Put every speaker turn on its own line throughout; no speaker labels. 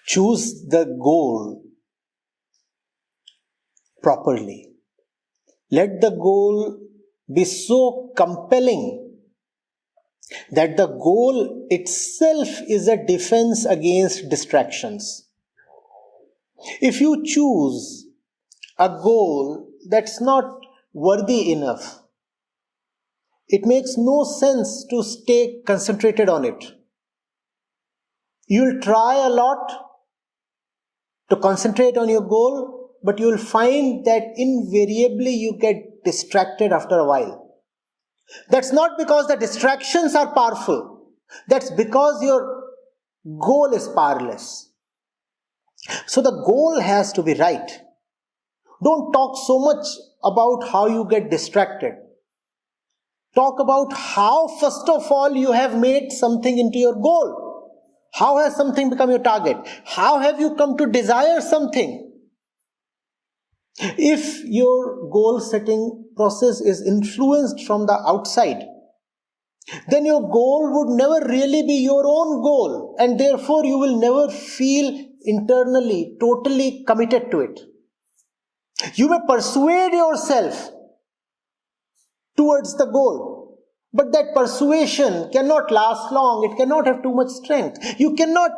choose the goal properly. Let the goal be so compelling that the goal itself is a defense against distractions. If you choose a goal that's not worthy enough, it makes no sense to stay concentrated on it. You'll try a lot to concentrate on your goal, but you'll find that invariably you get distracted after a while. That's not because the distractions are powerful. That's because your goal is powerless. So the goal has to be right. Don't talk so much about how you get distracted. Talk about how, first of all, you have made something into your goal. How has something become your target? How have you come to desire something? If your goal setting process is influenced from the outside, then your goal would never really be your own goal, and therefore you will never feel internally totally committed to it. You may persuade yourself towards the goal, but that persuasion cannot last long. It cannot have too much strength. You cannot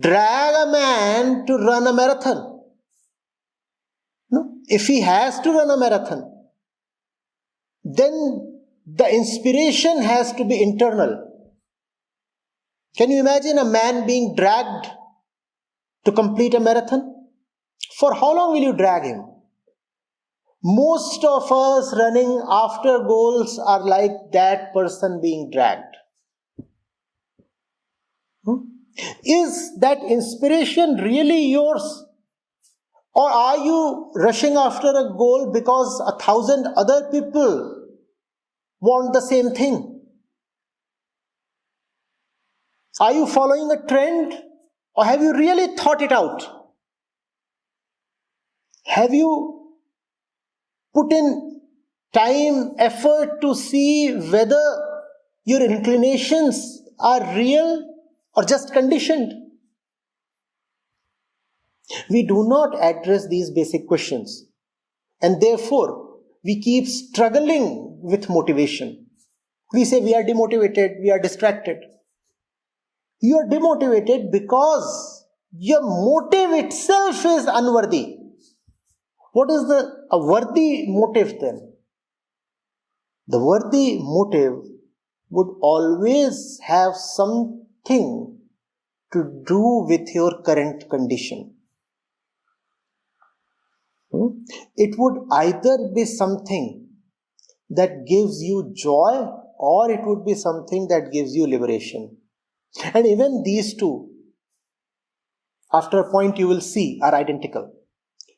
drag a man to run a marathon. No? If he has to run a marathon, then the inspiration has to be internal. Can you imagine a man being dragged to complete a marathon? For how long will you drag him? Most of us running after goals are like that person being dragged. Is that inspiration really yours? Or are you rushing after a goal because 1,000 other people want the same thing? Are you following a trend? Or have you really thought it out? Have you put in time, effort to see whether your inclinations are real or just conditioned? We do not address these basic questions, and therefore we keep struggling with motivation. We say we are demotivated, we are distracted. You are demotivated because your motive itself is unworthy. What is a worthy motive then? The worthy motive would always have something to do with your current condition. It would either be something that gives you joy, or it would be something that gives you liberation. And even these two, after a point you will see, are identical.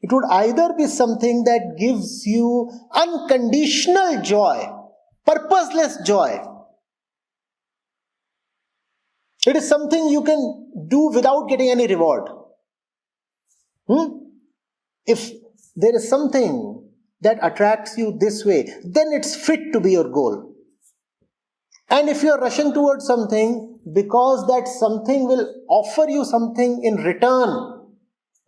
It would either be something that gives you unconditional joy, purposeless joy. It is something you can do without getting any reward. If there is something that attracts you this way, then it's fit to be your goal. And if you are rushing towards something because that something will offer you something in return,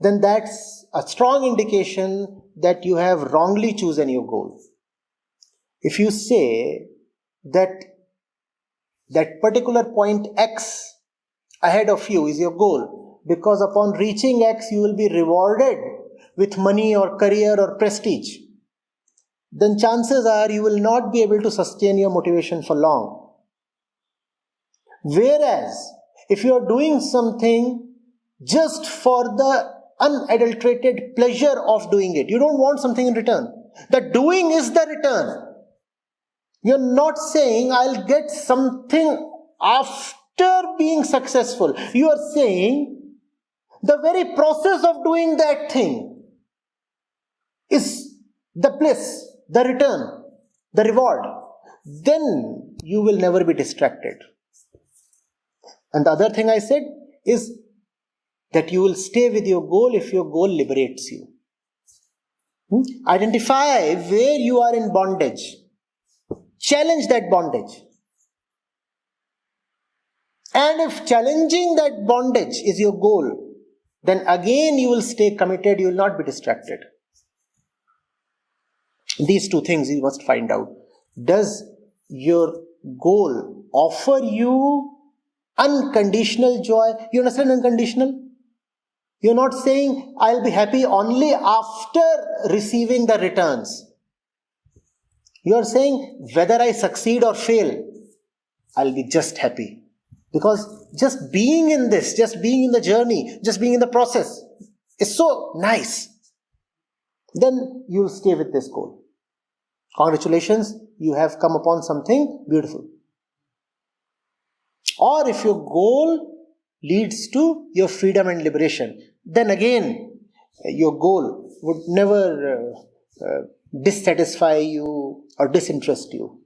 then that's a strong indication that you have wrongly chosen your goal. If you say that particular point X ahead of you is your goal, because upon reaching X you will be rewarded with money or career or prestige, then chances are you will not be able to sustain your motivation for long. Whereas, if you are doing something just for the unadulterated pleasure of doing it, you don't want something in return. The doing is the return. You're not saying I'll get something after being successful. You are saying the very process of doing that thing is the bliss, the return, the reward. Then you will never be distracted. And the other thing I said is that you will stay with your goal if your goal liberates you. Identify where you are in bondage. Challenge that bondage. And if challenging that bondage is your goal, then again you will stay committed, you will not be distracted. These two things you must find out. Does your goal offer you unconditional joy? You understand unconditional? You're not saying, I'll be happy only after receiving the returns. You're saying, whether I succeed or fail, I'll be just happy. Because just being in this, just being in the journey, just being in the process is so nice. Then you'll stay with this goal. Congratulations, you have come upon something beautiful. Or if your goal leads to your freedom and liberation, then again, your goal would never dissatisfy you or disinterest you.